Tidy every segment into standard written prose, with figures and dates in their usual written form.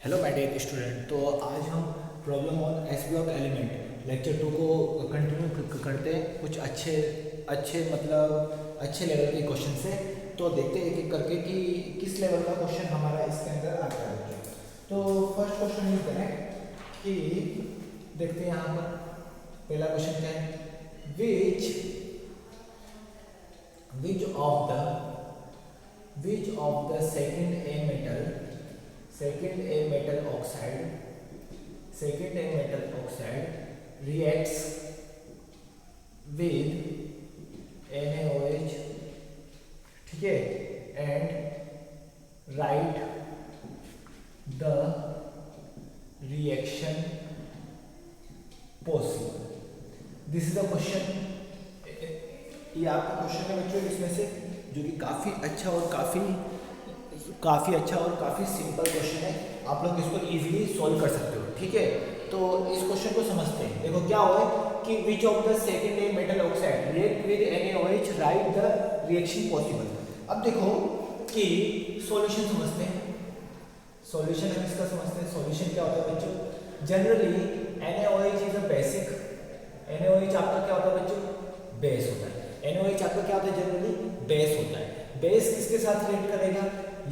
Hello my dear student. तो आज हम problem on S block element lecture 2 को कंटिन्यू करते हैं। कुछ अच्छे अच्छे मतलब अच्छे लेवल के क्वेश्चन से। तो देखते हैं एक एक करके कि किस लेवल का क्वेश्चन हमारा इसके अंदर आता है। तो फर्स्ट क्वेश्चन इज दैट कि देखते हैं यहाँ पर पहला क्वेश्चन क्या है। Which of the second A metal oxide reacts with NaOH, ठीक है, and write the reaction possible. This is the question. ये आपका क्वेश्चन है बच्चों, इसमें से जो कि काफ़ी अच्छा और काफ़ी सिंपल क्वेश्चन है। आप लोग इसको इजीली सॉल्व कर सकते हो, ठीक है। तो इस क्वेश्चन को समझते हैं। देखो क्या हुआ है कि which of the second a metal oxide react with NaOH, right the reaction possible. अब देखो कि सॉल्यूशन समझते हैं। सॉल्यूशन हम इसका समझते हैं। सॉल्यूशन क्या होता है बच्चों? Generally NaOH is a basic. NaOH आपका क्या होता है बच्चों? बेस होता है। NaOH आपका क्या होता है? जनरली बेस होता है। बेस किसके साथ रिएक्ट करेगा?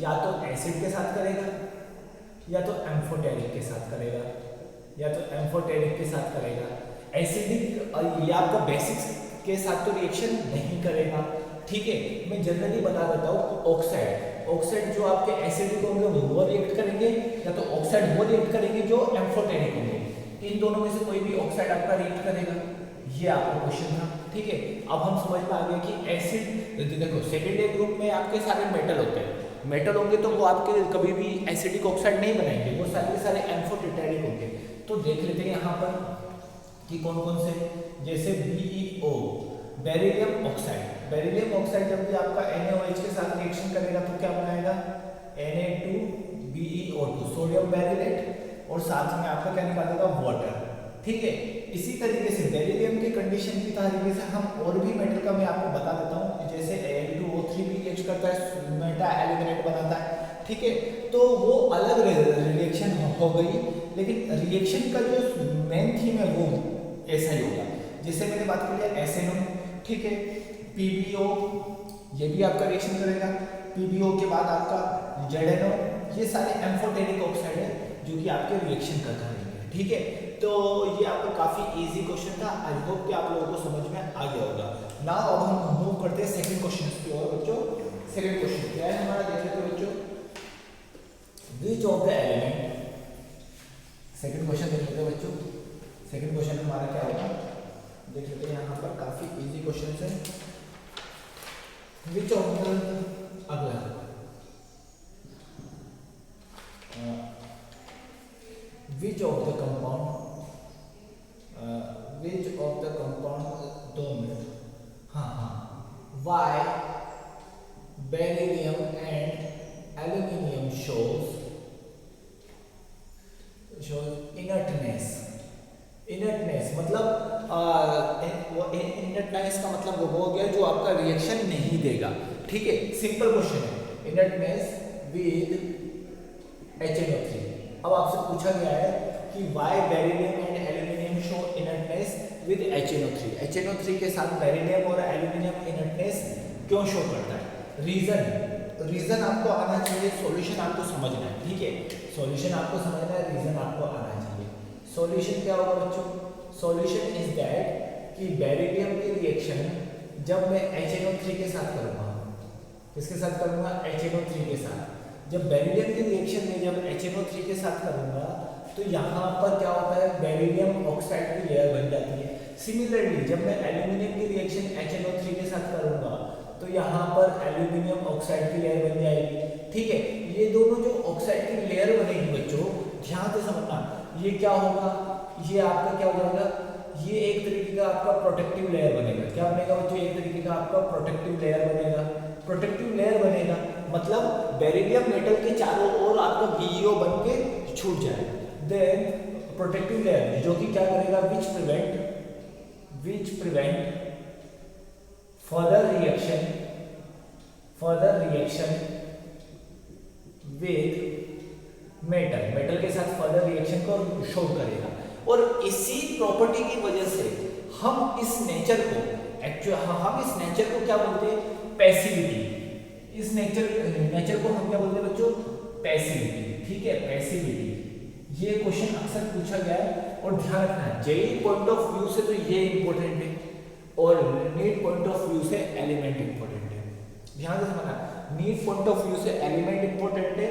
या तो एसिड के साथ करेगा, या तो एम्फोटेरिक के साथ करेगा, एसिडिक ये आपका बेसिक्स के साथ तो रिएक्शन नहीं करेगा, ठीक है। मैं जनरली बता देता हूँ। ऑक्साइड जो आपके एसिडिक होंगे वो रिएक्ट करेंगे, या तो ऑक्साइड वो रिएक्ट करेंगे जो एम्फोटेरिक होंगे। इन दोनों में से कोई भी ऑक्साइड आपका रिएक्ट करेगा। ये आपका क्वेश्चन था, ठीक है। अब हम समझ में आ गए कि एसिड, देखो सेकेंड ए ग्रुप में आपके सारे मेटल होते हैं। मेटल होंगे तो वो आपके कभी भी एसिडिक ऑक्साइड नहीं बनाएंगे, वो सारे के सारे एम्फोटेरिक होंगे। तो देख लेते हैं यहाँ पर कि कौन कौन से, जैसे BeO, बेरिलियम ऑक्साइड जब भी आपका NaOH के साथ रिएक्शन करेगा तो क्या बनाएगा? Na2BeO2, सोडियम बेरिलेट, और साथ में आपका क्या निकालेगा? वाटर, ठीक है। इसी तरीके से बेरिलियम की कंडीशन की तरीके से हम और भी मेटल का मैं आपको बता देता हूँ। जैसे Al2O3 भी रिएक्ट करता है, मेटा एल्यूमिनेट बनाता है, ठीक है। तो वो अलग रिएक्शन हो गई, लेकिन रिएक्शन का जो मेन थीम है वो ऐसा ही होगा। जैसे मैंने बात कर लिया SNO, ठीक है। PbO, ये भी आपका रिएक्शन करेगा। PbO के बाद आपका ZnO, ये सारे एम्फोटेरिक ऑक्साइड है जो कि आपके रिएक्शन करता रहेंगे, ठीक है। तो ये आपको काफी इजी क्वेश्चन था। आई होप कि आप लोगों को समझ में आ गया होगा। नाउ अब हम मूव करते हैं सेकंड क्वेश्चन की ओर बच्चों। सेकंड क्वेश्चन क्या है हमारा? देख लेते हैं बच्चों। Which of the element, second question देख लेते हैं बच्चों। सेकंड क्वेश्चन हमारा क्या होगा देख लेते हैं। यहाँ पर काफी इजी क्वेश्चन है। विच ऑफ द, अगला which of the compound, 2 minute, हाँ, why beryllium and aluminium shows inertness मतलब inertness का मतलब वो हो गया जो आपका रिएक्शन नहीं देगा, ठीक है। सिंपल क्वेश्चन है। inertness with HNO3। अब आपसे पूछा गया है कि why beryllium and aluminium show inertness with HNO3। HNO3 के साथ बेरिलियम और एल्यूमिनियम इनर्टनेस क्यों शो करता है? रीजन आपको आना चाहिए। सॉल्यूशन आपको समझना है, ठीक है। सॉल्यूशन आपको समझना है, रीजन आपको आना चाहिए। सॉल्यूशन क्या होगा बच्चों? सॉल्यूशन इज दैट कि बेरिलियम की रिएक्शन जब मैं HNO3 के साथ करूंगा, किसके साथ करूंगा? HNO3 के साथ। जब बेरिलियम की रिएक्शन में जब HNO3 के साथ करूंगा तो यहाँ पर क्या होता है? बेरिलियम ऑक्साइड की लेयर बन जाती है। सिमिलरली जब मैं एल्यूमिनियम की रिएक्शन HNO3 के साथ करूंगा तो यहाँ पर एल्यूमिनियम ऑक्साइड की लेयर बन जाएगी, ठीक है। ये दोनों जो ऑक्साइड की लेयर बनेगी बच्चों, ध्यान से समझना, ये क्या होगा? ये आपका क्या हो जाएगा? ये एक तरीके का आपका प्रोटेक्टिव लेयर बनेगा। क्या बनेगा बच्चों? एक तरीके का आपका प्रोटेक्टिव लेयर बनेगा। प्रोटेक्टिव लेयर बनेगा मतलब बेरिलियम मेटल के चारों ओर आपका BeO बन के छूट जाए। देन प्रोटेक्टिव लेयर जो कि क्या करेगा? Which prevent further reaction with metal, metal के साथ फर्दर रिएक्शन को शो करेगा। और इसी प्रॉपर्टी की वजह से हम इस नेचर को हम इस नेचर को क्या बोलते हैं, पैसिविटी। इस नेचर को हम क्या बोलते हैं बच्चों, पैसिविटी। ठीक है, पैसिविटी। ये क्वेश्चन अक्सर पूछा गया है और ध्यान रखना जेई पॉइंट ऑफ व्यू से तो ये इंपॉर्टेंट है और नीट पॉइंट ऑफ व्यू से एलिमेंट इंपॉर्टेंट है। ध्यान से समझना, नीट पॉइंट ऑफ व्यू से एलिमेंट इंपॉर्टेंट है,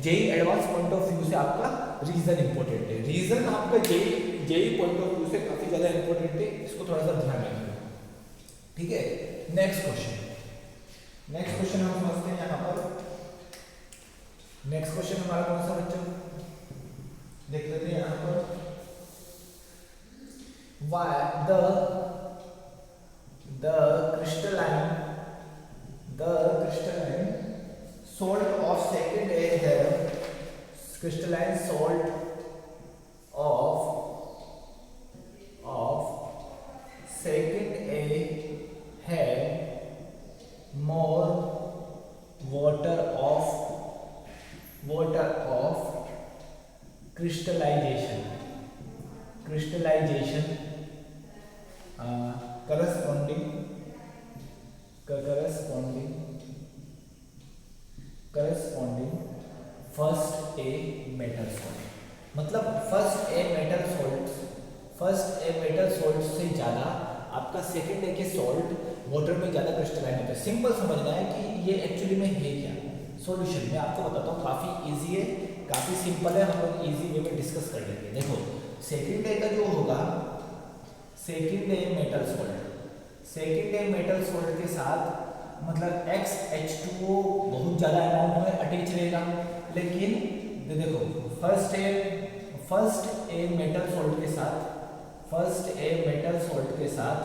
JEE advance point of view से आपका रीजन इंपॉर्टेंट है। रीजन आपका जेई पॉइंट ऑफ व्यू से काफी ज्यादा इंपॉर्टेंट है, इसको थोड़ा सा ध्यान रखना। ठीक है, नेक्स्ट क्वेश्चन हम समझते हैं यहाँ पर। नेक्स्ट क्वेश्चन हमारा कौन सा बच्चों, देख लेते हैं यहाँ पर। Why the crystalline salt of second A have crystalline salt of second A have more water of crystallization corresponding first a metal salt. मतलब फर्स्ट ए मेटल सॉल्ट से ज़्यादा आपका सेकेंड ए के सॉल्ट वाटर में ज़्यादा क्रिस्टलाइन होता है। Simple समझना है कि ये एक्चुअली में है क्या। सॉल्यूशन मैं आपको बताता हूँ, काफ़ी इजी है, काफ़ी सिंपल है, हम लोग इजी वे में डिस्कस कर लेंगे। देखो सेकेंड ए का जो होगा, सेकेंड ए मेटल सॉल्ट के साथ मतलब XH2O बहुत ज़्यादा अमाउंट में अटैच रहेगा, लेकिन देखो फर्स्ट ए मेटल सॉल्ट के साथ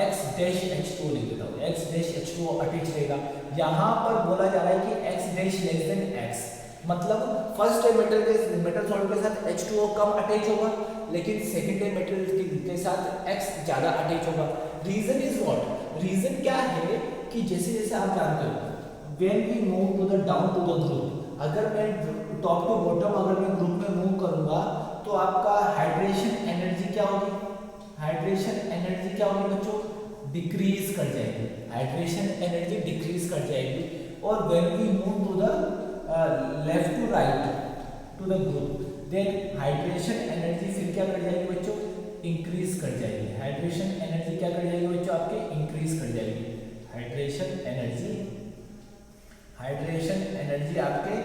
X-H2O लिख देता हूँ, X-H2O अटैच रहेगा। यहाँ पर बोला जा रहा है कि X-X, मतलब फर्स्ट ए मेटल सॉल्ट के साथ H2O कम अटैच होगा, लेकिन सेकेंड ए मेटल के साथ X ज़्यादा अटैच होगा। रीजन इज व्हाट, रीजन क्या है कि जैसे जैसे आप जानते हो when we move to the down to the group, अगर मैं टॉप टू बॉटम अगर मैं ग्रुप में मूव करूंगा तो आपका हाइड्रेशन एनर्जी क्या होगी, बच्चों डिक्रीज कर जाएगी, हाइड्रेशन एनर्जी डिक्रीज कर जाएगी। और when we move to the left to right to the group, then hydration energy फिर क्या कर जाएगी बच्चों, इंक्रीज कर जाएगी। हाइड्रेशन एनर्जी क्या कर जाएगी बच्चों, आपके इंक्रीज कर जाएगी। हाइड्रेशन एनर्जी आपके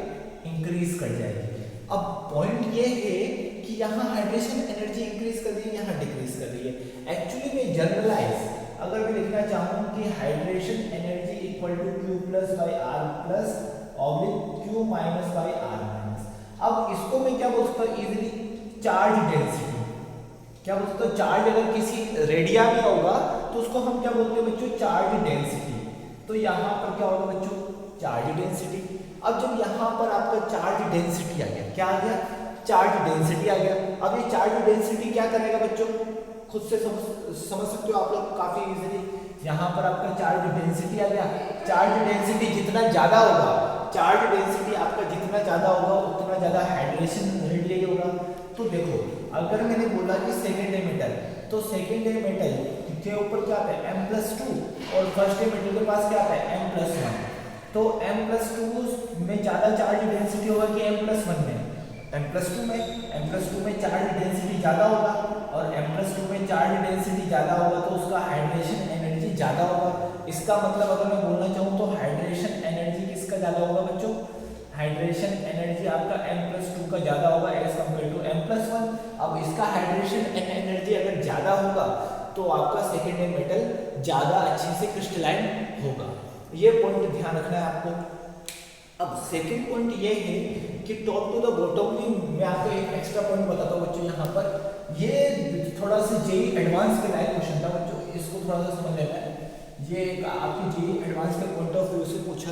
इंक्रीज कर जाएगी। अब पॉइंट ये है कि यहाँ हाइड्रेशन एनर्जी इंक्रीज कर रही है, यहाँ डिक्रीज कर रही है। एक्चुअली में जनरलाइज अगर मैं लिखना चाहूँ कि hydration energy equal to Q plus by R plus oblique Q minus by R minus. अब इसको मैं क्या बोल सकता हूँ इजिली, चार्ज डेंसिटी। क्या बोल सकते हो, चार्ज अगर किसी रेडिया में होगा तो उसको हम क्या बोलते हैं बच्चों, चार्ज डेंसिटी। तो यहाँ पर क्या होगा बच्चों, चार्ज डेंसिटी। अब जब यहाँ पर आपका चार्ज डेंसिटी आ गया, क्या आ गया, चार्ज डेंसिटी आ गया। अब ये चार्ज डेंसिटी क्या करेगा बच्चों, खुद से समझ सकते हो आप लोग काफी इजीली। यहाँ पर आपका चार्ज डेंसिटी आ गया, चार्ज डेंसिटी जितना ज्यादा होगा, चार्ज डेंसिटी आपका जितना ज्यादा होगा उतना ज्यादा हाइड्रेशन रेट होगा। तो देखो अगर मैंने बोला कि सेकेंड ए मेटल, तो सेकेंड ए मेटल के ऊपर क्या आता है M+2 और फर्स्ट ए मेटल के पास क्या आता है M+1। तो M+2 में ज्यादा चार्ज डेंसिटी होगा कि M+1 में, M+2 में चार्ज डेंसिटी ज्यादा होगा और M+2 में चार्ज डेंसिटी ज्यादा होगा तो उसका हाइड्रेशन एनर्जी ज्यादा होगा। इसका मतलब अगर मैं बोलना चाहूँ तो हाइड्रेशन एनर्जी किसका ज्यादा होगा बच्चों, हाइड्रेशन एनर्जी आपका M+2 का ज्यादा होगा एज कम्पेयर टू M+1। अब इसका हाइड्रेशन एनर्जी अगर ज्यादा होगा तो आपका सेकेंड ए मेटल ज्यादा अच्छे से क्रिस्टलाइन होगा। ये पॉइंट ध्यान रखना है आपको। अब सेकेंड पॉइंट ये है कि टॉप टू द बॉटम में मैं आपको एक एक्स्ट्रा पॉइंट बताता हूँ बच्चों। यहाँ पर ये थोड़ा सा जेई एडवांस के लायक क्वेश्चन था बच्चों, इसको थोड़ा सा समझ लेना है। ये आपकी जेई एडवांस के पॉइंट ऑफ व्यू से पूछा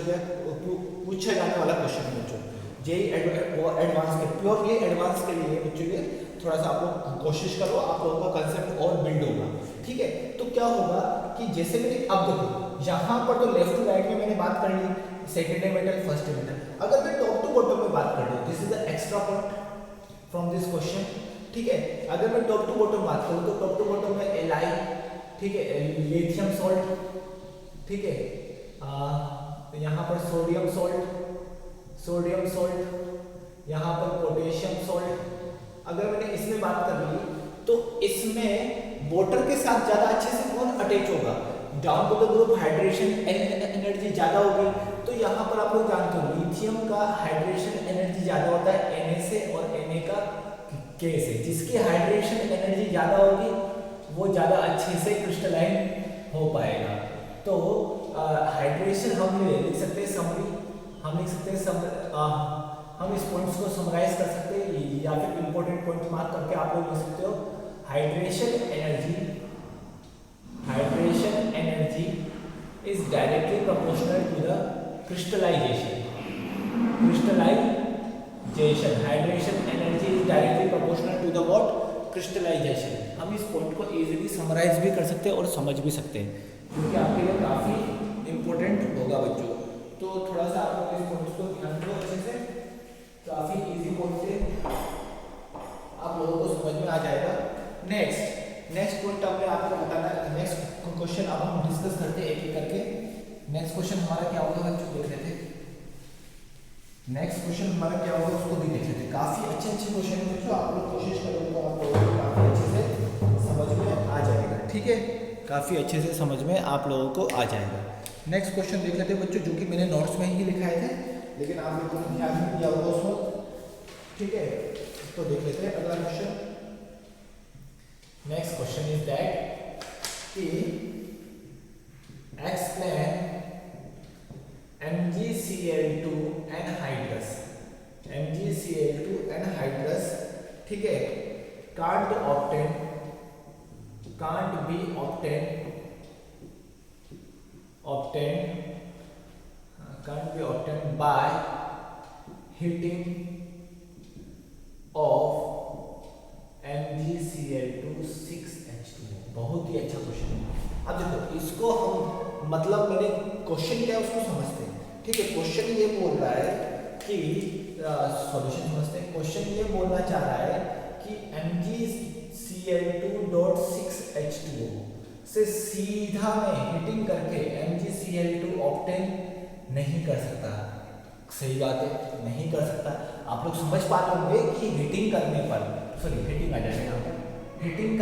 जाने वाला क्वेश्चन है बच्चों। जेई एडवांस के प्योरली एडवांस के लिए बच्चों ये थोड़ा सा आप लोग कोशिश करो, आप लोगों का कंसेप्ट और बिल्ड होगा। ठीक है, तो क्या होगा कि जैसे मैंने अब देखो यहाँ पर तो लेफ्ट टू राइट में मैंने बात कर ली, सेकेंडरी मेटल, फर्स्ट मेटल। अगर मैं टॉप टू बॉटम में बात कर लूँ, this is the extra point from this question, ठीक है। अगर मैं टॉप टू बॉटम बात करूँ तो टॉप टू बॉटम में Li, ठीक है, लिथियम सॉल्ट, ठीक है, यहाँ पर सोडियम सॉल्ट, यहाँ पर पोटेशियम सॉल्ट। अगर मैंने इसमें बात कर ली तो इसमें वाटर के साथ ज्यादा अच्छे से कौन अटैच होगा, down to the group hydration energy ज्यादा होगी। तो यहाँ पर आप लोग जानते हो लिथियम का हाइड्रेशन एनर्जी ज्यादा होता है Na से और Na का K से। जिसकी हाइड्रेशन एनर्जी ज्यादा होगी वो ज्यादा अच्छे से क्रिस्टलाइन हो पाएगा। तो हाइड्रेशन हम लिख सकते हैं समरी, हम लिख सकते हैं हम इस पॉइंट्स को समराइज कर सकते हैं या फिर इंपॉर्टेंट पॉइंट मार्क करके आप लोग लिख सकते हो। Hydration energy is directly proportional to the crystallization. Hydration energy is directly proportional to the what, crystallization. हम इस पॉइंट को इजीली समराइज भी कर सकते हैं और समझ भी सकते हैं, क्योंकि आपके लिए काफी इंपॉर्टेंट होगा बच्चों। तो थोड़ा सा आप लोग इस पॉइंट्स को ध्यान दो अच्छे से, काफी इजी पॉइंट है, आप लोगों को समझ में आ जाएगा। नेक्स्ट पॉइंट आपने आपको बताना है। नेक्स्ट क्वेश्चन अब हम डिस्कस करते हैं एक एक करके। नेक्स्ट क्वेश्चन हमारा क्या होगा बच्चों, देख लेते हैं। नेक्स्ट क्वेश्चन हमारा क्या होगा उसको भी देख लेते हैं। काफी अच्छे क्वेश्चन है बच्चों, आप लोग कोशिश करोगे तो आप लोगों को काफी अच्छे से समझ में आ जाएगा, ठीक है, काफी अच्छे से समझ में आप लोगों को आ जाएगा। नेक्स्ट क्वेश्चन देख लेते हैं बच्चों, जो कि मैंने नोट्स में ही लिखाए थे लेकिन आप लोगों ने ध्यान नहीं दिया होगा उस वक्त, ठीक है। तो देख लेते हैं अगला question. Next question is that कि एक्सप्लेन MgCl2 anhydrous, ठीक है, can't be obtained by heating of MgCl2 6H2O। बहुत ही अच्छा क्वेश्चन है। अब देखो इसको हम मतलब मैंने क्वेश्चन क्या है उसको समझते हैं, ठीक है। क्वेश्चन ये बोल रहा है कि सॉल्यूशन समझते हैं। क्वेश्चन ये बोलना चाह रहा है कि MgCl2.6H2O से सीधा में हीटिंग करके MgCl2 ऑब्टेन नहीं कर सकता। सही बात है, नहीं कर सकता। आप लोग समझ पाते होंगे कि हीटिंग करने पर, हीटिंग आ जाएगा यहाँ पर, हीटिंग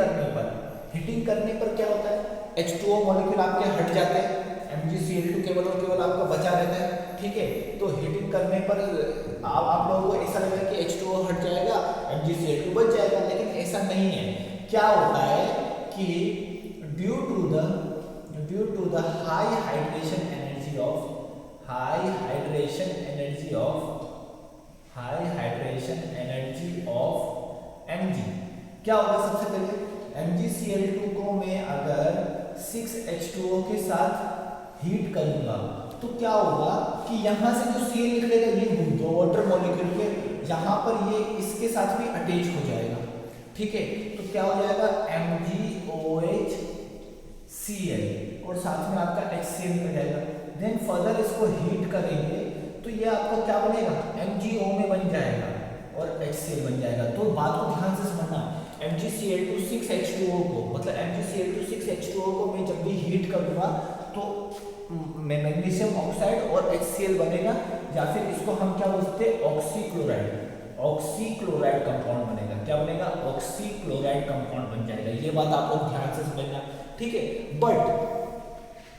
करने पर क्या होता है, H2O मॉलिक्यूल आपके हट जाते हैं, MgCl2 केवल और केवल आपका बचा रहता है, ठीक है। तो हीटिंग करने पर आप लोगों को ऐसा लगेगा कि H2O हट जाएगा, MgCl2 बच जाएगा, लेकिन ऐसा नहीं है। क्या होता है कि due to the high hydration energy of Mg, क्या होगा सबसे पहले MgCl2 को मैं अगर 6H2O के साथ हीट करूंगा तो क्या होगा कि यहाँ से जो Cl निकलेगा ये दो वाटर मॉलिक्यूल के यहाँ पर ये इसके साथ भी अटैच हो जाएगा, ठीक है। तो क्या हो जाएगा MgOH Cl और साथ में आपका HCl मिल जाएगा। देन फर्दर इसको हीट करेंगे तो ये आपका क्या बनेगा, MgO में बन जाएगा और HCl बन जाएगा। तो बात को ध्यान से समझना, MgCl2 6H2O को मतलब MgCl2 6H2O को मैं जब भी हीट करूंगा तो मैग्नीशियम ऑक्साइड और HCl बनेगा, या फिर इसको हम क्या बोलते हैं ऑक्सीक्लोराइड कंपाउंड बनेगा। क्या बनेगा, ऑक्सीक्लोराइड कंपाउंड बन जाएगा। ये बात आप लोग ध्यान से समझना, ठीक है। बट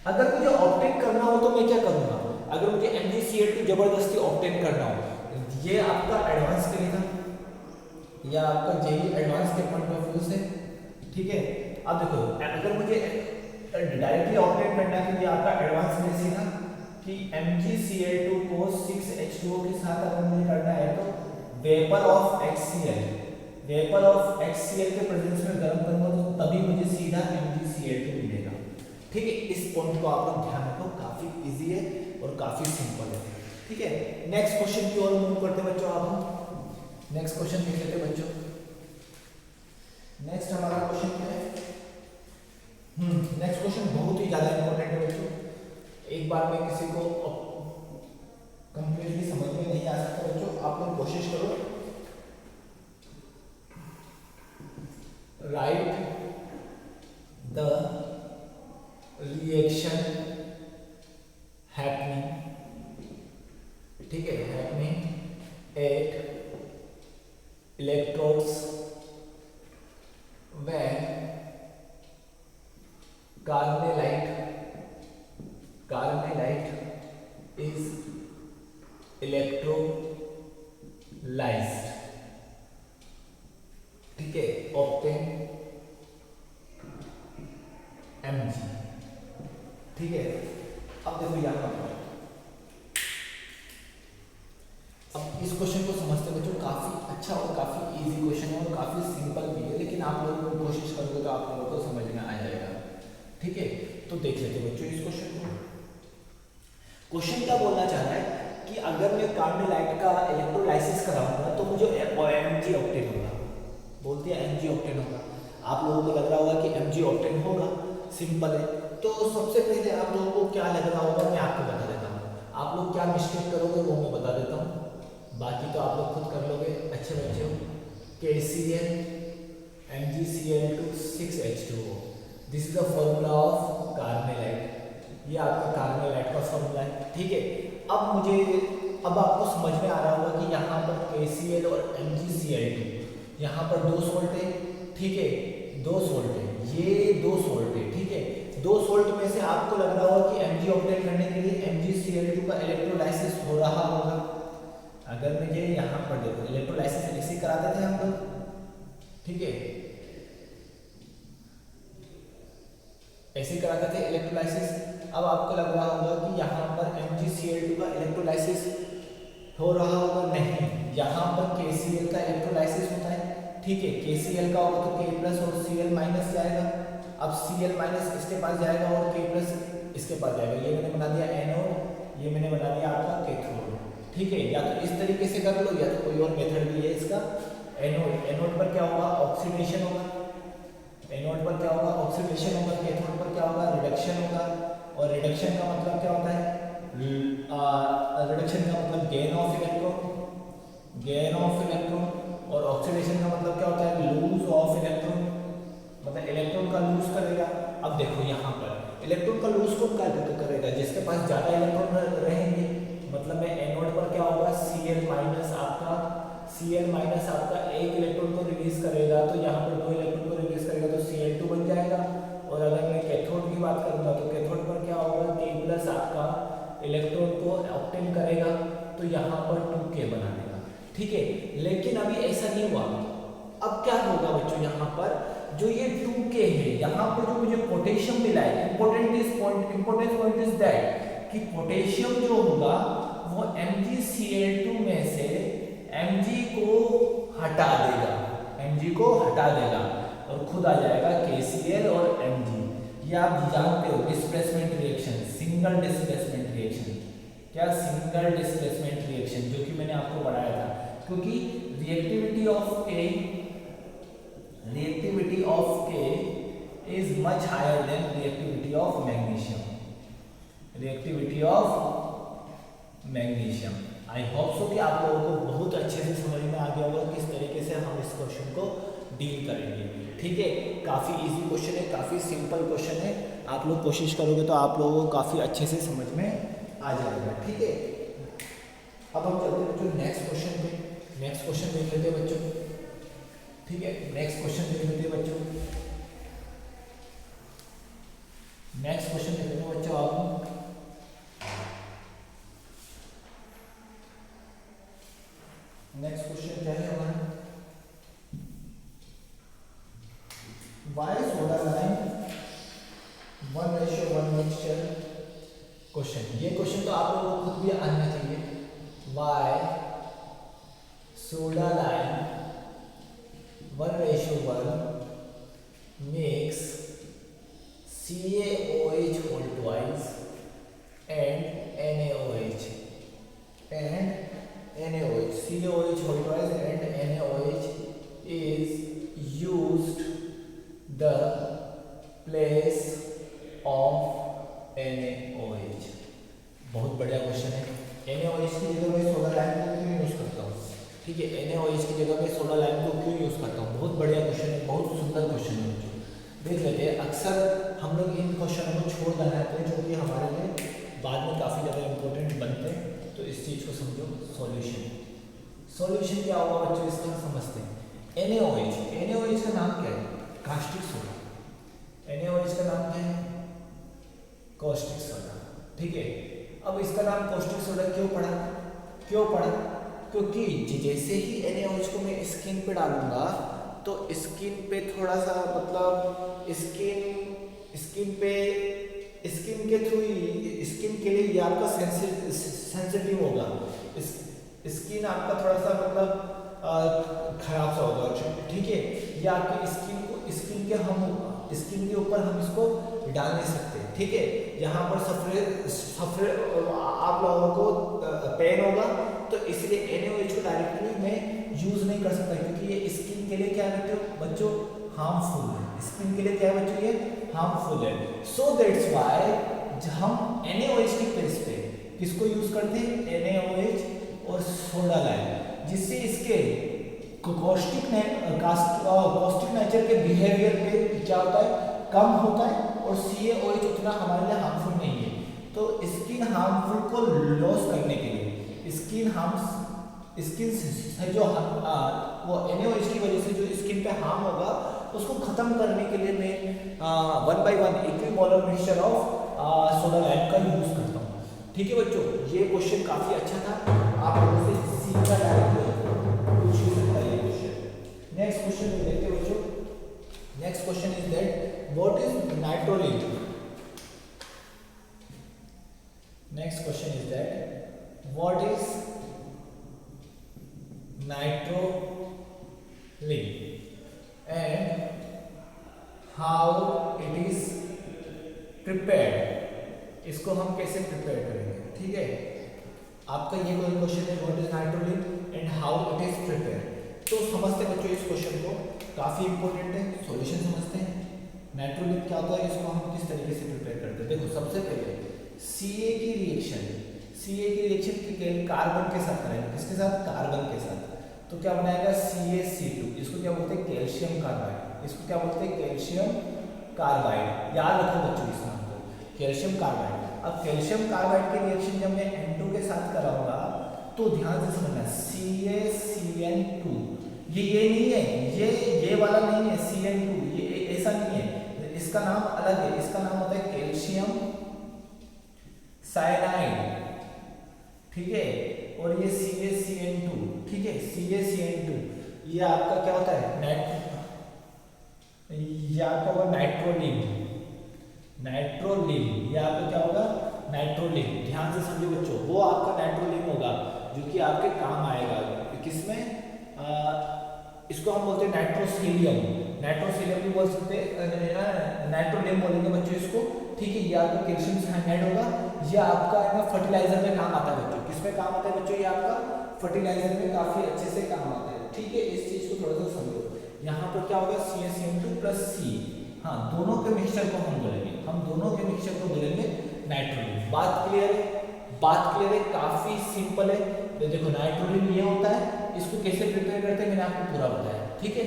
अगर मुझे ऑब्टेन करना हो तो मैं क्या करूंगा, अगर मुझे MgCl2 जबरदस्ती ऑब्टेन करना हो, ये आपका एडवांस के लिए था या आपका जेई एडवांस के पॉइंट ऑफ व्यू से, ठीक है। अब देखो अगर मुझे डायरेक्टली ऑब्टेन करना है तो ये आपका एडवांस में से था कि MgCl2 को 6H2O के साथ अगर मुझे करना है तो वेपर ऑफ HCl के प्रेजेंस में गर्म करूंगा तो तभी मुझे सीधा MgCl2 मिलेगा, ठीक है। इस पॉइंट को आप लोग ध्यान रखो, काफी इजी है और काफी सिंपल है, ठीक है। नेक्स्ट क्वेश्चन की ओर मूव करते हैं बच्चों। आप नेक्स्ट क्वेश्चन देख लेते हैं बच्चों। नेक्स्ट हमारा क्वेश्चन क्या है, नेक्स्ट क्वेश्चन बहुत ही ज्यादा इंपॉर्टेंट है बच्चों। एक बार मैं किसी को electrodes when carnallite is electrolyzed, ठीक है, obtain Mg, ठीक है। अब देखो यहाँ पर, अब इस क्वेश्चन को समझते बच्चों काफी अच्छा और काफी इजी क्वेश्चन है और काफी सिंपल भी है, लेकिन आप लोगों को कोशिश करोगे तो आप लोगों को समझ में आ जाएगा, ठीक है। तो देख लेते बच्चों इस क्वेश्चन को। क्वेश्चन क्या बोलना चाह रहा है कि अगर मैं कार्बोनाइट का इलेक्ट्रोलाइसिस कराऊंगा तो मुझे Mg ऑक्टेन होगा, बोलते हैं Mg ऑक्टेन होगा। आप लोगों को लग रहा होगा कि Mg ऑक्टेन होगा, सिंपल है। तो सबसे पहले आप लोगों को क्या लग रहा होगा मैं आपको बता देता हूँ, आप लोग क्या मिस्टेक करोगे वो मैं बता देता हूँ, बाकी तो आप लोग खुद कर लोगे अच्छे बच्चे हो। KCl MgCl2 6H2O, this is the formula of carbonite, ये आपका कार्बोनाइट का फॉर्मूला है, ठीक है। अब आपको समझ में आ रहा होगा कि यहाँ पर KCl और MgCl2 यहाँ पर दो सोल्ट है, ठीक है, दो सोल्ट है, ये दो सोल्ट है, ठीक है। दो सोल्ट में से आपको लग रहा होगा कि Mg ऑक्टेन करने के लिए MgCl2 का इलेक्ट्रोलाइसिस हो रहा होगा। अगर मुझे यहाँ पर देखो इलेक्ट्रोलाइसिस ऐसे कराते थे हम लोग, ठीक है, ऐसे कराते थे इलेक्ट्रोलाइसिस। अब आपको लग रहा होगा कि यहाँ पर MgCl2 का इलेक्ट्रोलाइसिस हो रहा होगा, नहीं, यहाँ पर KCl का इलेक्ट्रोलाइसिस होता है, ठीक है। KCl का होगा तो K प्लस और Cl माइनस जाएगा, अब Cl माइनस इसके पास जाएगा और K प्लस इसके पास जाएगा, ये मैंने बना दिया एनोड, ये मैंने बना दिया आपका कैथोड, ठीक है। या तो इस तरीके से कर लो या तो कोई और मेथड भी है इसका। एनोड पर क्या होगा, ऑक्सीडेशन होगा, एनोड पर क्या होगा, ऑक्सीडेशन होगा, कैथोड पर क्या होगा, रिडक्शन होगा। और रिडक्शन का मतलब क्या होता है, रिडक्शन का मतलब गेन ऑफ इलेक्ट्रॉन, और ऑक्सीडेशन का मतलब क्या होता है, लूज ऑफ इलेक्ट्रॉन, मतलब इलेक्ट्रॉन का लूज करेगा। अब देखो यहाँ पर इलेक्ट्रॉन का लूज कौन करेगा, जिसके पास ज्यादा इलेक्ट्रॉन रहेंगे, मतलब में एनोड पर क्या होगा, Cl माइनस आपका एक इलेक्ट्रॉन को रिलीज करेगा, तो यहाँ पर दो इलेक्ट्रॉन को रिलीज करेगा तो Cl2 बन जाएगा। और अगर मैं कैथोड की बात करूंगा तो कैथोड पर क्या होगा, K प्लस आपका इलेक्ट्रॉन को ऑक्टेन करेगा, तो यहाँ पर 2K बना देगा, ठीक है। लेकिन अभी ऐसा नहीं हुआ, अब क्या होगा बच्चों, यहाँ पर जो ये 2K है, यहाँ पर जो मुझे पोटेशियम मिला है, इंपॉर्टेंट पॉइंट इज दैट कि पोटेशियम जो होगा वो MgCl2 में से Mg को हटा देगा और खुद आ जाएगा KCl और Mg। ये आप जानते हो displacement reaction, single displacement reaction, जो कि मैंने आपको पढ़ाया था, क्योंकि reactivity of K is much higher than reactivity of magnesium. I hope so कि आप लोगों को बहुत अच्छे से समझ में आ गया होगा किस तरीके से हम इस क्वेश्चन को डील करेंगे, ठीक है। काफ़ी इजी क्वेश्चन है, काफ़ी सिंपल क्वेश्चन है, आप लोग कोशिश करोगे तो आप लोगों को काफ़ी अच्छे से समझ में आ जाएगा, ठीक है। अब हम चलते हैं बच्चों नेक्स्ट क्वेश्चन पे, नेक्स्ट क्वेश्चन देख लेते हैं बच्चों, ठीक है। नेक्स्ट क्वेश्चन देख लेते हैं बच्चों, नेक्स्ट क्वेश्चन देख लेते हैं बच्चों। आप नेक्स्ट क्वेश्चन क्या है हमारा, why soda lime 1:1 mixture question. ये क्वेश्चन तो आप लोगों को खुद भी आना चाहिए। Why soda lime 1:1 makes CaOH whole twice and NaOH CaOH whole twice and NaOH is used the place of NaOH। बहुत बढ़िया क्वेश्चन है। NaOH की जगह मैं सोडा लाइम को क्यों यूज करता हूँ, ठीक है, NaOH की जगह मैं सोडा लाइम को क्यों यूज करता हूँ, बहुत बढ़िया क्वेश्चन है, बहुत सुंदर क्वेश्चन है। देख लेते हैं, अक्सर हम लोग इन क्वेश्चनों को छोड़ देना है जो कि हमारे लिए बाद में काफ़ी ज़्यादा इम्पोर्टेंट बनते हैं, तो इस चीज़ को समझो। सॉल्यूशन क्या होगा बच्चों इसका समझते हैं। NaOH, NaOH का नाम क्या है? Caustic soda. NaOH का नाम क्या है? Caustic soda. ठीक है, अब इसका नाम कॉस्टिक सोडा क्यों पड़ा? क्यों पड़ा? क्योंकि जैसे ही NaOH को मैं स्किन पे डालूंगा तो स्किन पे थोड़ा सा मतलब स्किन के थ्रू स्किन के लिए ये आपका सेंसिटिव होगा। स्किन आपका थोड़ा सा मतलब खराब सा होगा। ठीक है, ये आपकी स्किन के ऊपर हम इसको डाल नहीं सकते। ठीक है, यहाँ पर सफरे आप लोगों को पेन होगा तो इसलिए NaOH को डायरेक्टली मैं यूज नहीं कर सकता क्योंकि ये स्किन के लिए क्या है बच्चों? हार्मफुल है। स्किन के लिए क्या है बच्चों? ये हार्मफुल है। सो दैट्स व्हाई हम NaOH की प्लेस पे किसको यूज करते हैं? NaOH और सोडा लाइम, जिससे इसके कॉस्टिक नेचर के बिहेवियर पे क्या होता है? कम होता है और CaOH उतना हमारे लिए हार्मफुल नहीं है। तो स्किन हार्मफुल को लॉस करने के लिए स्किन से जो वो NaOH की वजह से जो स्किन पे हार्म होगा उसको खत्म करने के लिए मैं 1 by 1 equimolar mixture of soda lime का यूज करता हूँ। ठीक है बच्चों, ये क्वेश्चन काफी अच्छा था, आप लोगों से सीखा डायरेक्टली पूछ ही सकता है ये क्वेश्चन। नेक्स्ट क्वेश्चन में देखते हैं बच्चों। Next question is that what is नाइट्रोलिन। Next question is that what is नाइट्रोलिन and how it is prepared। इसको हम कैसे प्रिपेयर करेंगे? ठीक है, आपका ये कोई क्वेश्चन है what is नाइट्रोलिन and how it is prepared. तो समझते बच्चों इस क्वेश्चन को, काफी इंपॉर्टेंट है। सॉल्यूशन समझते हैं। नाइट्रोलिन क्या होता है, इसको हम किस तरीके से प्रिपेयर करते हैं। देखो सबसे पहले Ca की रिएक्शन कार्बन के साथ करेंगे। किसके साथ? कार्बन के साथ। तो क्या बनाएगा? CaC2। इसको क्या बोलते हैं? Calcium carbide. इसको क्या बोलते हैं? Calcium carbide. याद रखो बच्चों इस नाम को, कैल्शियम कार्बाइड। अब कैल्शियम कार्बाइड की रिएक्शन जब मैं N2 के साथ कराऊंगा तो ध्यान से समझना, CaCN2 ये नहीं है, ये वाला नहीं है CN2, ये ऐसा नहीं है, इसका नाम अलग है। इसका नाम होता है कैल्शियम साइनाइड। ठीक है, और ये CaCN2। ठीक है, CaCN2 ये आपका क्या होता है? ये आपका होगा नाइट्रोलिन। ये आपका क्या होगा? नाइट्रोलिन। ध्यान से समझो बच्चों, वो आपका नाइट्रोलिन होगा जो कि आपके काम आएगा। किसमें? इसको हम बोलते हैं नाइट्रोसिलियम भी बोल सकते हैं, नाइट्रोलिन बोलेंगे बच्चों इसको। ठीक है, ये आपका कैल्शियम साइनाइड होगा। ये आपका है ना फर्टिलाइजर में काम आता है बच्चों। किसमें काम आता है बच्चों? ये आपका फर्टिलाइजर में काफी अच्छे से काम आता है। ठीक है, इस चीज को थोड़ा सा समझो। यहाँ पर क्या होगा? CaCN2 plus C। हाँ, दोनों के मिक्सचर को हम बोलेंगे, नाइट्रोलिन। बात क्लियर है? काफी सिंपल है। तो देखो नाइट्रोलिन ये होता है, इसको कैसे प्रिपेयर करते हैं मैंने आपको पूरा बताया। ठीक है,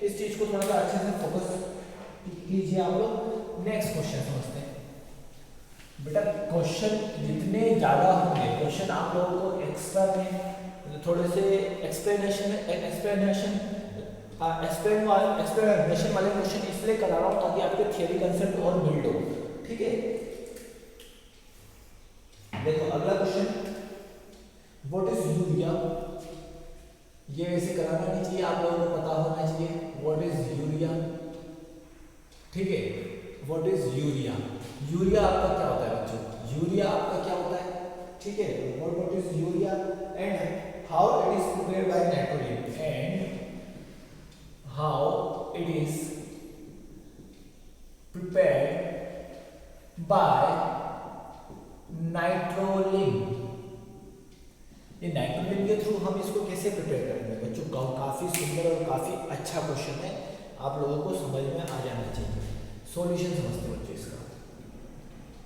इस चीज को थोड़ा सा अच्छे से फोकस कीजिए आप लोग। नेक्स्ट क्वेश्चन समझते हैं। बेटा क्वेश्चन जितने ज़्यादा होंगे, क्वेश्चन आप लोगों को एक्स्ट्रा में थोड़े से एक्सप्लेनेशन वाले क्वेश्चन इसलिए करा रहा हूँ ताकि आपके थियरी कंसेप्ट और बिल्ड हो। ठीक है, देखो अगला क्वेश्चन, व्हाट इज यूरिया। ये वैसे कराना नहीं चाहिए, आप लोगों को पता होना चाहिए व्हाट इज यूरिया। ठीक है, व्हाट इज यूरिया। यूरिया आपका क्या होता है बच्चों? यूरिया आपका क्या होता है? ठीक है, what is urea and how it is prepared by नाइट्रोलिन and how it is prepared by नाइट्रोलिन। ये नाइट्रोलिन के थ्रू हम इसको कैसे प्रिपेयर करेंगे बच्चों? काफी सुंदर और काफी अच्छा क्वेश्चन है, आप लोगों को समझ में आ जाना चाहिए। सॉल्यूशन समझते हैं बच्चों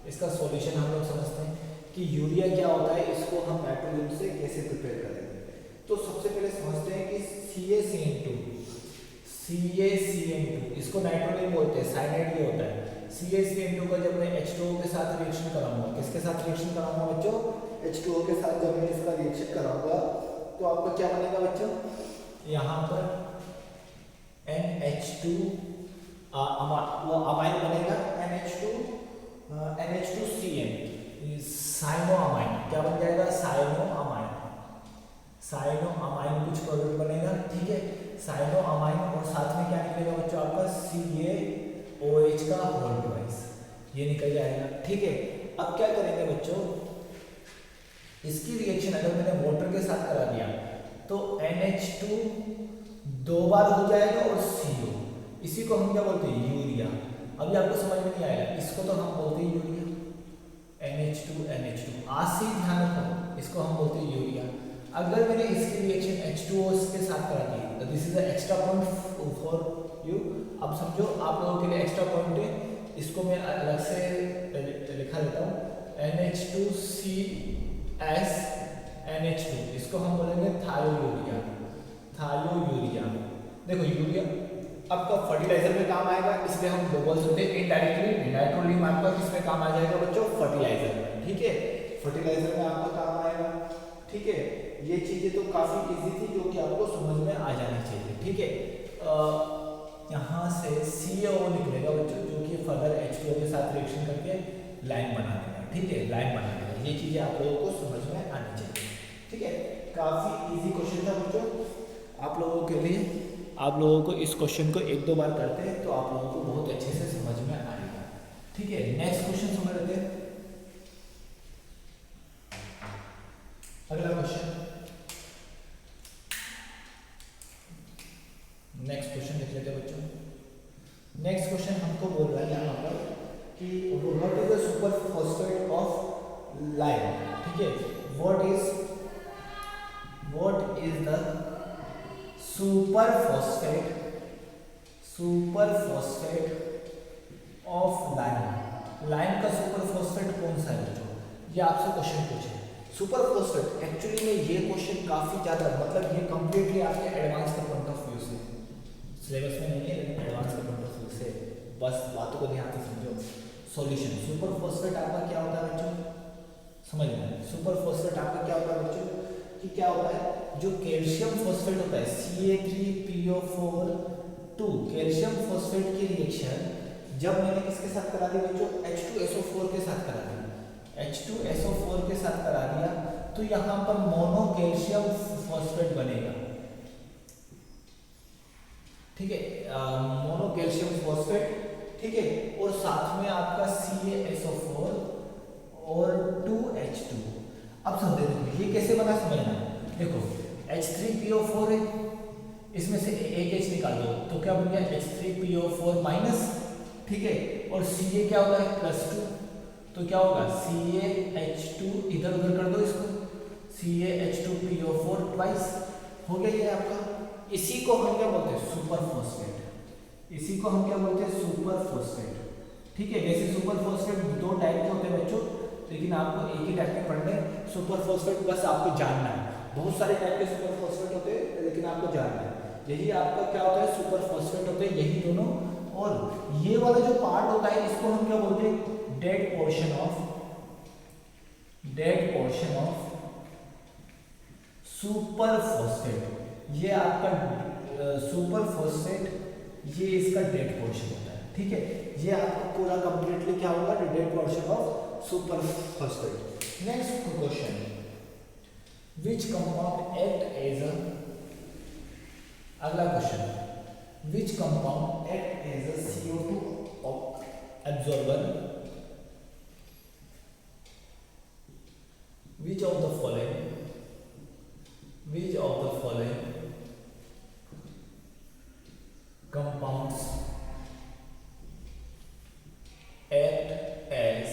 इसका सॉल्यूशन हम लोग समझते हैं कि यूरिया क्या होता है, इसको हम नाइट्रोलिन से कैसे प्रिपेयर करेंगे। तो सबसे पहले समझते हैं कि CaCN2 इसको नाइट्रोलिन बोलते हैं, साइनाइड ये होता है। CaCN2 का जब मैं H2O के साथ रिएक्शन कराऊंगा, किसके साथ रिएक्शन कराऊंगा बच्चों? H2O के साथ जब मैं इसका रिएक्शन कराऊंगा तो आपका क्या बनेगा बच्चों, यहाँ पर NH2 वो अमाइन बनेगा, NH2CN, साइनो अमाइन, क्या बन जाएगा, साइनो अमाइन, साइनो अमाइन कुछ प्रोडक्ट बनेगा, ठीक है, साइनो अमाइन, और साथ में क्या निकलेगा बच्चों आपका CaOH का होल ट्वाइस, ये निकल जाएगा, ठीक है। अब क्या करेंगे बच्चों, इसकी रिएक्शन अगर मैंने वाटर के साथ करा दिया तो NH2 दो बार हो जाएगा और CO, इसी को हम क्या बोलते हैं, यूरिया। अभी आपको समझ में नहीं आएगा, इसको तो हम बोलते हैं यूरिया, NH2 आज से ही ध्यान रखो, इसको हम बोलते हैं यूरिया। अगर मैंने इसकी रिएक्शन H2O के साथ करा दी, तो this is the extra point for you. अब समझो आप लोगों के लिए एक्स्ट्रा पॉइंट है, इसको मैं अलग से लिखा देता हूँ, NH2CSNH2, इसको हम बोलेंगे थायोयूरिया, थायोयूरिया। देखो यूरिया आपका फर्टिलाइजर में काम आएगा, इसलिए हम बोल सकते हैं इनडायरेक्टली नाइट्रोलियम आपका किसमें काम आ जाएगा बच्चों, फर्टिलाइजर में, ठीक है, फर्टिलाइजर में आपका काम आएगा, ठीक है। ये चीजें तो काफी इजी थी जो कि आपको समझ में आ जानी चाहिए, ठीक है। यहाँ से CaO निकलेगा बच्चों, जो कि फर्दर H2O के साथ रिएक्शन करके लाइन बना देगा, ठीक है, लाइन बना देगा। ये चीजें आप लोगों को समझ में आनी चाहिए, ठीक है। काफी इजी क्वेश्चन था बच्चों आप लोगों के लिए, आप लोगों को इस क्वेश्चन को एक दो बार करते हैं तो आप लोगों को बहुत अच्छे से समझ में आएगा, ठीक है। नेक्स्ट क्वेश्चन समझ लेते हैं, अगला क्वेश्चन, नेक्स्ट क्वेश्चन देख लेते हैं बच्चों। नेक्स्ट क्वेश्चन हमको बोल रहा है यहाँ पर कि what is the super phosphate of lime, ठीक है, what is the super phosphate of lime, lime का सुपर फॉस्फेट कौन सा है बच्चों, ये आपसे क्वेश्चन पूछे। सुपर फॉस्फेट एक्चुअली में ये क्वेश्चन काफी ज्यादा, मतलब ये कंप्लीटली आपके एडवांस का पॉइंट ऑफ व्यू से, सिलेबस में नहीं है लेकिन एडवांस का पॉइंट ऑफ व्यू से, बस बातों को ध्यान से समझो। सॉल्यूशन, सुपर फॉस्फेट आपका क्या होता है बच्चों, समझ में, सुपर फॉस्फेट आपका क्या होता है बच्चों, कि क्या होता है, जो कैल्शियम फॉस्फेट होता है Ca3PO4 कैल्शियम फॉस्फेट की रिएक्शन जब मैंने किसके साथ करा दी बच्चों, H2SO4 के साथ करा दी, H2SO4 के साथ करा दिया तो यहाँ पर मोनो कैल्शियम फॉस्फेट बनेगा, ठीक है, मोनो कैल्शियम फॉस्फेट, ठीक है, और साथ में आपका CaSO4 और 2H2। अब समझे ये कैसे बना, समझना, देखो H3PO4 है, इसमें से एक H निकाल दो तो क्या बन गया, H3PO4 माइनस, ठीक है, और Ca क्या होगा है +2, तो क्या होगा CaH2, इधर उधर कर दो इसको, CaH2PO4 ट्वाइस, हो गया ये आपका। इसी को हम क्या बोलते हैं, सुपर फॉस्फेट, इसी को हम क्या बोलते हैं, सुपर फॉस्फेट, ठीक है। वैसे सुपर फॉस्फेट दो टाइप के होते हैं बच्चों, लेकिन आपको एक ही टाइप के पढ़ने, सुपर फॉस्फेट बस आपको जानना है, बहुत सारे टाइप के सुपर फॉस्फेट होते हैं लेकिन आपको जानना है, यही आपका क्या होता है, सुपर फॉस्फेट होते हैं, यही दोनों। और ये वाला जो पार्ट होता है इसको हम क्या बोलते हैं, dead portion of super phosphate, ये आपका सुपर फॉस्फेट, ये इसका डेड पोर्शन होता है, ठीक है। ये आपका पूरा कंप्लीटली क्या होगा, dead portion of super phosphate. Next question, which compound act as a, अगला question, which compound act as a CO2 absorber, which of the following compounds act as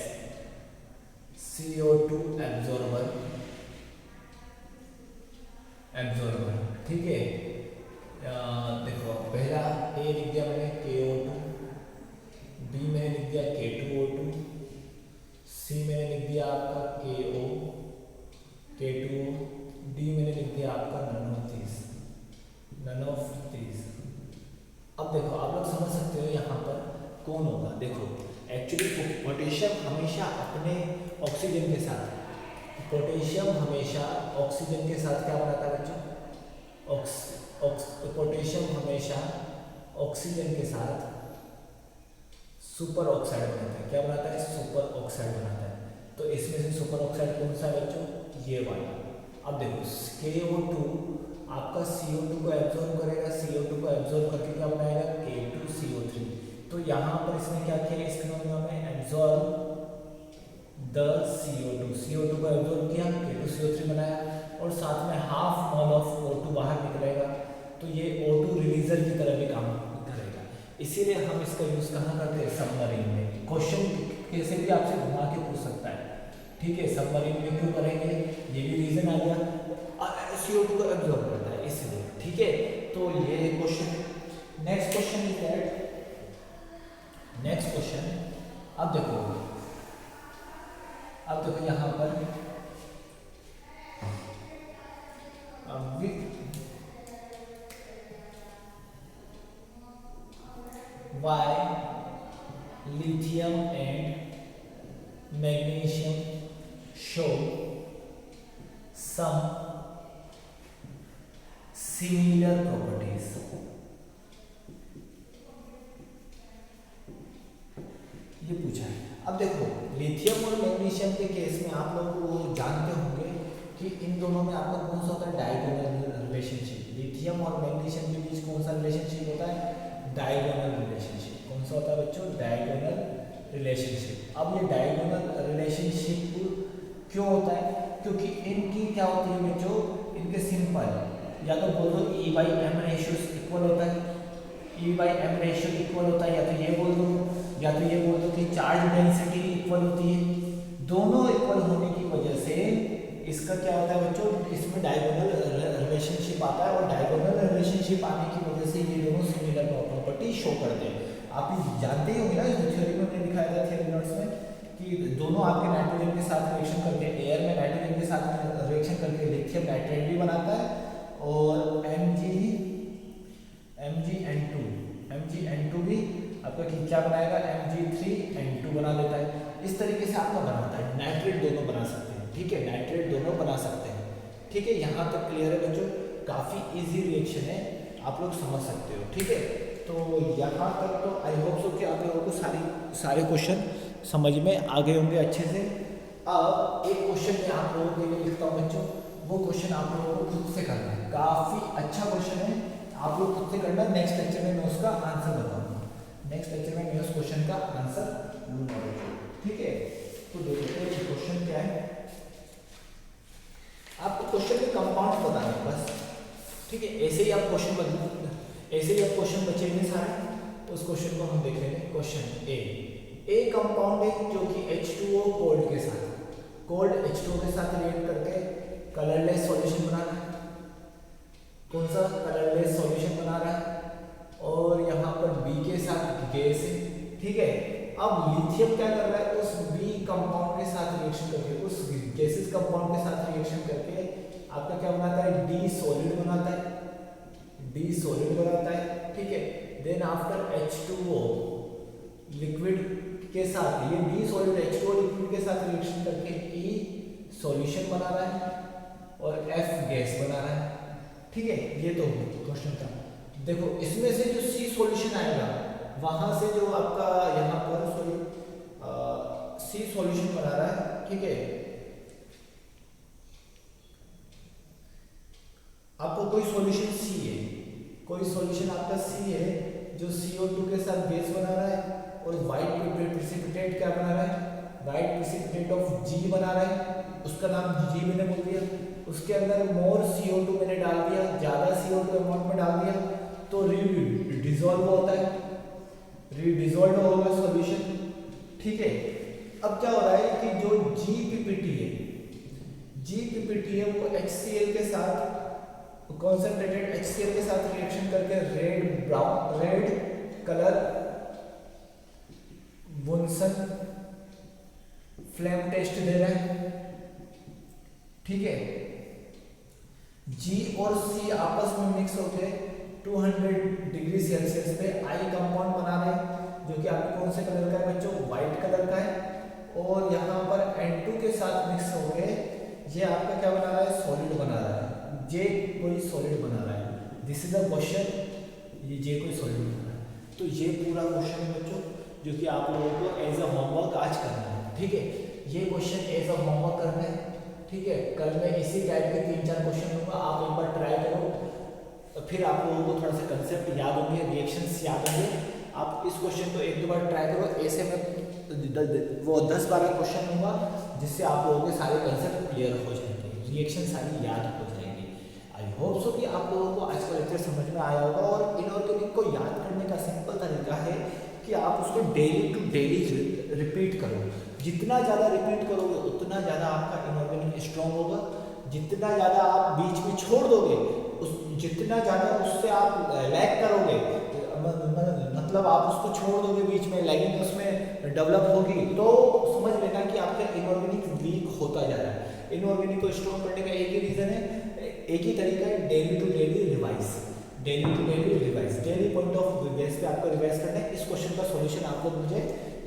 CO2 absorber, ठीक है। देखो पहला ए लिख दिया मैंने KO2, बी मैंने लिख दिया K2O2, सी मैंने लिख दिया आपका KO, K2O, डी मैंने लिख दिया आपका none of these। अब देखो आप लोग समझ सकते हो यहाँ पर कौन होगा, देखो एक्चुअली पोटेशियम हमेशा अपने ऑक्सीजन के साथ पोटेशियम हमेशा ऑक्सीजन के साथ क्या बनाता है बच्चों? पोटेशियम हमेशा ऑक्सीजन के साथ सुपर ऑक्साइड बनाता है। क्या बनाता है? सुपर ऑक्साइड बनाता है। तो इसमें से सुपर ऑक्साइड कौन सा है बच्चों? ये वाला। अब देखो KO2 आपका CO2 को एब्जॉर्ब करेगा, CO2 को एब्जॉर्ब करके क्या बनाएगा? K2CO3। तो यहाँ पर इसने क्या किया? इस फिनोमेना में एब्जॉर्ब द CO2 को एब्जॉर्ब किया, K2CO3 बनाया और साथ में हाफ मोल ऑफ O2 बाहर निकलेगा। तो ये O2 रिलीजर की तरह भी काम करेगा। इसीलिए हम इसका यूज कहाँ करते हैं? सबमरीन में। क्वेश्चन कैसे भी आपसे घुमा के पूछ सकता है, ठीक है। सबमरीन में क्यों करेंगे? ये भी रीजन आ गया, CO2 को एब्जॉर्ब करता है इसलिए, ठीक है। तो ये question. Next question is that, next question अब देखो यहाँ पर why lithium and magnesium show some similar properties? ये पूछा है। अब देखो लिथियम और मैग्नीशियम के केस में आप लोग जानते होंगे कि इन दोनों में आपका कौन सा होता है? Diagonal relationship. लिथियम और मैग्नीशियम के बीच कौन सा रिलेशनशिप होता है? Diagonal relationship. कौन सा होता है बच्चों? Diagonal relationship. अब ये डायगोनल रिलेशनशिप क्यों होता है? क्योंकि इनकी क्या होती है बच्चों? इनके सिंपल या तो बोल दो E/M रेशियो इक्वल होता है, E/M रेशियो इक्वल होता है, या तो ये बोल दो कि चार्ज डेंसिटी इक्वल होती है। दोनों इक्वल होने की वजह से इसका क्या होता है बच्चों? इसमें डायगोनल रिलेशनशिप आता है और डायगोनल रिलेशनशिप आने की वजह से ये दोनों सिमिलर प्रॉपर्टी शो करते हैं। आप जानते ही होंगे ना, थ्योरी में हमने दिखाया था थ्योरी नोट्स में कि दोनों आपके नाइट्रोजन के साथ रिएक्शन करके, एयर में नाइट्रोजन के साथ रिएक्शन करके लिथियम नाइट्रेट भी बनाता है और MgN2 भी आपका क्या बनाएगा? Mg3N2 बना देता है। इस तरीके से आपका बनाता है। नाइट्रेट दोनों बना सकते हैं, ठीक है। नाइट्रेट दोनों बना सकते हैं, ठीक है। यहाँ तक क्लियर है बच्चों? काफ़ी इजी रिएक्शन है, आप लोग समझ सकते हो, ठीक है। तो यहाँ तक तो आई होप सो कि आप लोगों को सारे क्वेश्चन समझ में आ गए होंगे अच्छे से। अब एक क्वेश्चन मैं आप लोगों के लिए लिखता हूँ बच्चों, वो क्वेश्चन आप लोगों को खुद से करना है। काफ़ी अच्छा क्वेश्चन है, आप लोग खुद से करना। नेक्स्ट लेक्चर में मैं उसका आंसर बताऊँगा। नेक्स्ट लेक्चर में मैं उस क्वेश्चन का आंसर दूंगा, ठीक है। तो देखो ये क्वेश्चन क्या है, आपको क्वेश्चन के कंपाउंड बताने हैं बस, ठीक है। ऐसे ही आप क्वेश्चन बचेंगे सारे। उस क्वेश्चन को हम देख लेंगे। क्वेश्चन ए कंपाउंड है जो कि H2O कोल्ड H2O के साथ रिएक्ट करके कलरलेस सॉल्यूशन बना रहा है। कौन सा? कलरलेस सॉल्यूशन बना रहा है। और यहाँ पर B के साथ गैस है, ठीक है। अब लिथियम क्या कर रहा है? उस B कंपाउंड के साथ रिएक्शन करके, उस गैसेस कंपाउंड के साथ रिएक्शन करके आपका क्या बनाता है? D सॉलिड बनाता है, ठीक है। देन आफ्टर H2O लिक्विड के साथ, ये D सॉलिड H2O लिक्विड के साथ रिएक्शन करके E सॉल्यूशन बना रहा है और F गैस बना रहा है, ठीक है। ये तो क्वेश्चन था। देखो इसमें से जो C सॉल्यूशन आएगा वहां से जो आपका यहाँ पर C सॉल्यूशन बना रहा है, ठीक है। आपको कोई सॉल्यूशन C है, कोई सॉल्यूशन आपका C है जो CO2 के साथ गैस बना रहा है और व्हाइट प्रेसिपिटेट क्या बना रहा है? व्हाइट प्रेसिपिटेट ऑफ G बना रहा है। उसका नाम G मैंने बोल दिया। उसके अंदर मोर CO2 मैंने डाल दिया, ज्यादा CO2 अमाउंट में डाल दिया तो डिसॉल्व होता है, डिसॉल्व होगा सॉल्यूशन, ठीक है। अब क्या हो रहा है कि जो GPPT है वो HCl के साथ, कॉन्सेंट्रेटेड HCl के साथ रिएक्शन करके रेड कलर बुनसन फ्लेम टेस्ट दे रहा है, ठीक है। G और C आपस में मिक्स होकर 200 डिग्री सेल्सियस पे आई कंपाउंड बना रहे हैं जो कि आपके कौन से कलर का है बच्चों? व्हाइट कलर का है। और यहाँ पर N2 के साथ मिक्स होकर ये आपका क्या बना रहा है, सॉलिड बना रहा है, ये कोई सॉलिड बना रहा है, दिस इज अ क्वेश्चन, ये कोई सॉलिड बना रहा है। तो ये पूरा क्वेश्चन है बच्चों जो कि आप लोगों को एज अ होमवर्क आज करना है, ठीक है। ये क्वेश्चन एज अ होमवर्क करना है, ठीक है। कल मैं इसी टाइप के 3-4 क्वेश्चन दूंगा, आप एक बार ट्राई करो, फिर आप लोगों को थोड़ा सा कंसेप्ट याद होंगे, रिएक्शंस याद होंगे। आप इस क्वेश्चन को 1-2 बार ट्राई करो, ऐसे में वो 10-12 क्वेश्चन दूंगा जिससे आप लोगों के सारे कंसेप्ट क्लियर हो जाएंगे, रिएक्शन सारी याद हो जाएंगी। आई होप सो कि आप लोगों को आज का लेक्चर समझ में आया होगा। और इनऑर्गेनिक को याद करने का सिंपल तरीका है कि आप उसको डेली टू डेली रिपीट करो, जितना ज़्यादा रिपीट करोगे उतना ज़्यादा आपका इनऑर्गेनिक स्ट्रॉन्ग होगा, जितना ज़्यादा आप बीच में छोड़ दोगे जितना ज़्यादा उससे आप लैग करोगे, मतलब आप उसको छोड़ दोगे बीच में, लैगिंग उसमें डेवलप होगी, तो समझ लेना कि आपका इनऑर्गेनिक वीक होता जा रहा है। इनऑर्गेनिक को स्ट्रॉन्ग करने का एक ही रीज़न है, एक ही तरीका है, daily to daily revise, daily to daily revise, daily point of base पे आपको रिवाइज करना है। इस क्वेश्चन का सॉल्यूशन आप लोग मुझे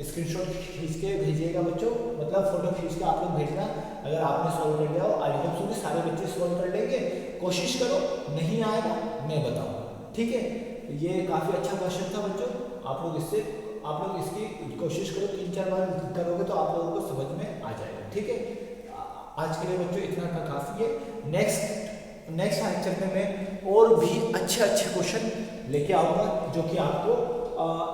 स्क्रीनशॉट खींच के भेजिएगा बच्चों, मतलब फोटो खींच के आप लोग भेजना अगर आपने सॉल्व कर लिया हो। आई होप सो कि सारे बच्चे सॉल्व कर लेंगे, कोशिश करो, नहीं आएगा मैं बताऊँ, ठीक है। ये काफ़ी अच्छा क्वेश्चन था बच्चों, आप लोग इसकी कोशिश करो, 3-4 बार करोगे तो आप लोगों को समझ में आ जाएगा, ठीक है। आज के लिए बच्चों इतना का काफ़ी है। नेक्स्ट लेक्चर में मैं और भी अच्छे क्वेश्चन लेके आऊँगा जो कि आपको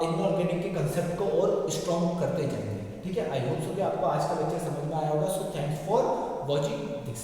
इनऑर्गेनिक के कंसेप्ट को और स्ट्रॉन्ग करते जाएंगे, ठीक है। आई होप सो कि आपको आज का लेक्चर समझ में आया होगा। So thanks for watching this.